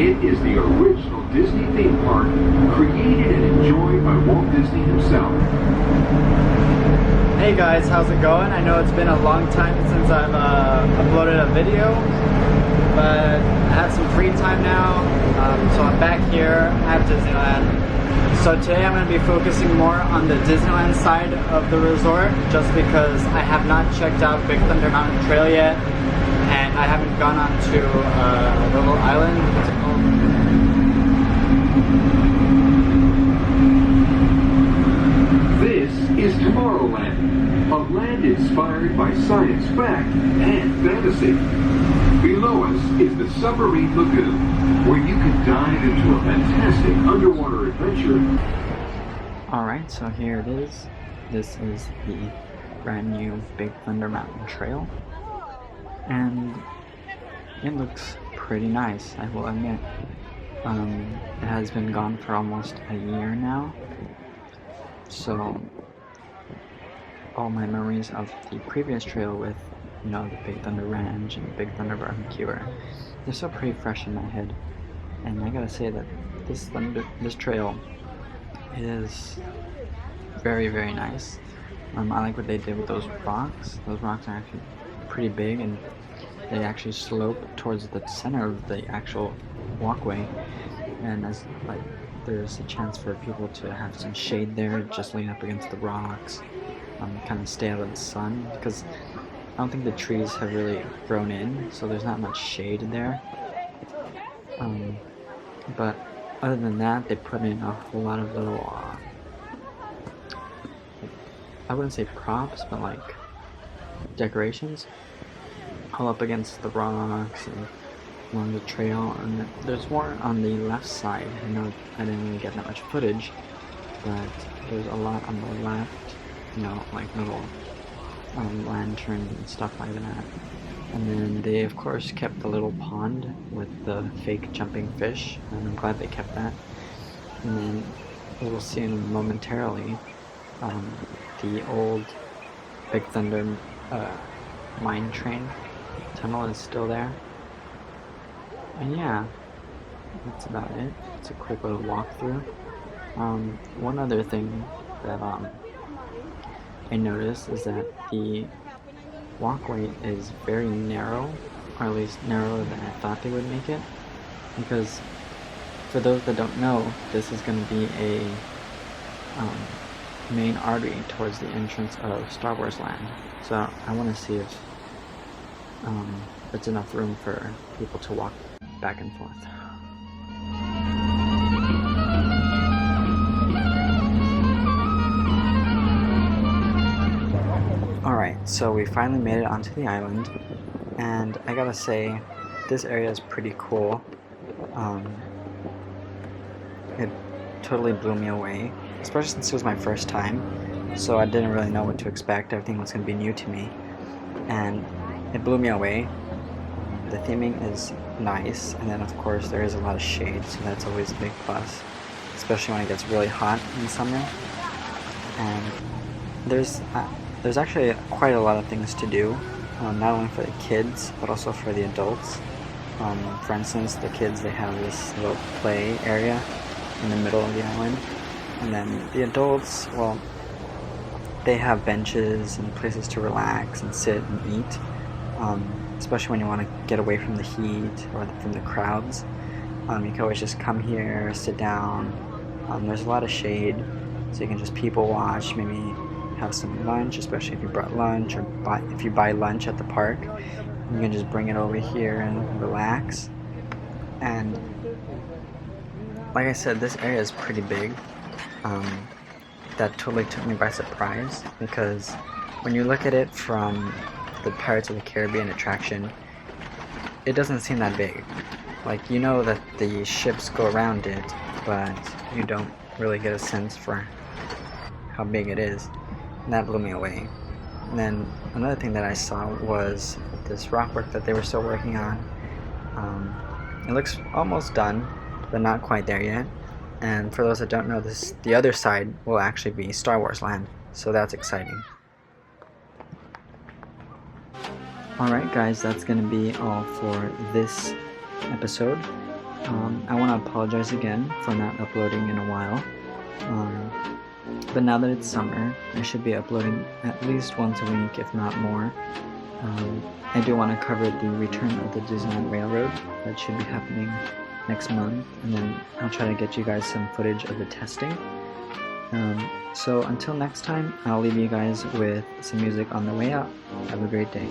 It is the original Disney theme park, created and enjoyed by Walt Disney himself. Hey guys, how's it going? I know it's been a long time since I've uploaded a video, but I have some free time now, so I'm back here at Disneyland. So today I'm going to be focusing more on the Disneyland side of the resort, just because I have not checked out Big Thunder Mountain Trail yet, and I haven't gone on to the little island. What's it called? This is Tomorrowland, a land inspired by science fact and fantasy. Below us is the Submarine Lagoon, where you can dive into a fantastic underwater adventure. Alright, so here it is. This is the brand new Big Thunder Mountain Trail. And it looks pretty nice, I will admit. It has been gone for almost a year now. So all my memories of the previous trail with, you know, the Big Thunder Ranch and the Big Thunder Barbecue they're still pretty fresh in my head. And I gotta say that this trail is very, very nice. I like what they did with those rocks. Those rocks are actually pretty big, and they actually slope towards the center of the actual walkway. And as like there's a chance for people to have some shade there, just lean up against the rocks, kind of stay out of the sun, because I don't think the trees have really grown in, so there's not much shade there. But other than that, they put in a whole lot of little, I wouldn't say props, but like decorations, all up against the rocks and along the trail. And there's more on the left side. I know I didn't really get that much footage, but there's a lot on the left, you know, like little lanterns and stuff like that. And then they of course kept the little pond with the fake jumping fish, and I'm glad they kept that. And then we'll see momentarily the old Big Thunder mine train tunnel is still there. And yeah, that's about it. It's a quick little walkthrough. One other thing that I noticed is that the walkway is very narrow, or at least narrower than I thought they would make it. Because for those that don't know, this is going to be a main artery towards the entrance of Star Wars Land. So I want to see if there's enough room for people to walk back and forth. Alright, so we finally made it onto the island, and I gotta say, this area is pretty cool. It totally blew me away, especially since it was my first time, so I didn't really know what to expect. Everything was going to be new to me, and it blew me away. The theming is nice, and then of course there is a lot of shade, so that's always a big plus, especially when it gets really hot in summer. And there's actually quite a lot of things to do, not only for the kids but also for the adults. For instance, the kids, they have this little play area in the middle of the island, and then the adults, well, they have benches and places to relax and sit and eat, especially when you want to get away from the heat or from the crowds. You can always just come here, sit down. There's a lot of shade, so you can just people watch, maybe have some lunch, especially if you brought lunch, or if you buy lunch at the park, you can just bring it over here and relax. And like I said, this area is pretty big. That totally took me by surprise, because when you look at it from the Pirates of the Caribbean attraction, it doesn't seem that big. Like, you know that the ships go around it, but you don't really get a sense for how big it is. And that blew me away. And then another thing that I saw was this rock work that they were still working on. It looks almost done, but not quite there yet. And for those that don't know, the other side will actually be Star Wars Land, so that's exciting. Alright guys, that's going to be all for this episode. I want to apologize again for not uploading in a while. But now that it's summer, I should be uploading at least once a week, if not more. I do want to cover the return of the Disneyland Railroad. That should be happening next month, and then I'll try to get you guys some footage of the testing. So until next time, I'll leave you guys with some music on the way out. Have a great day.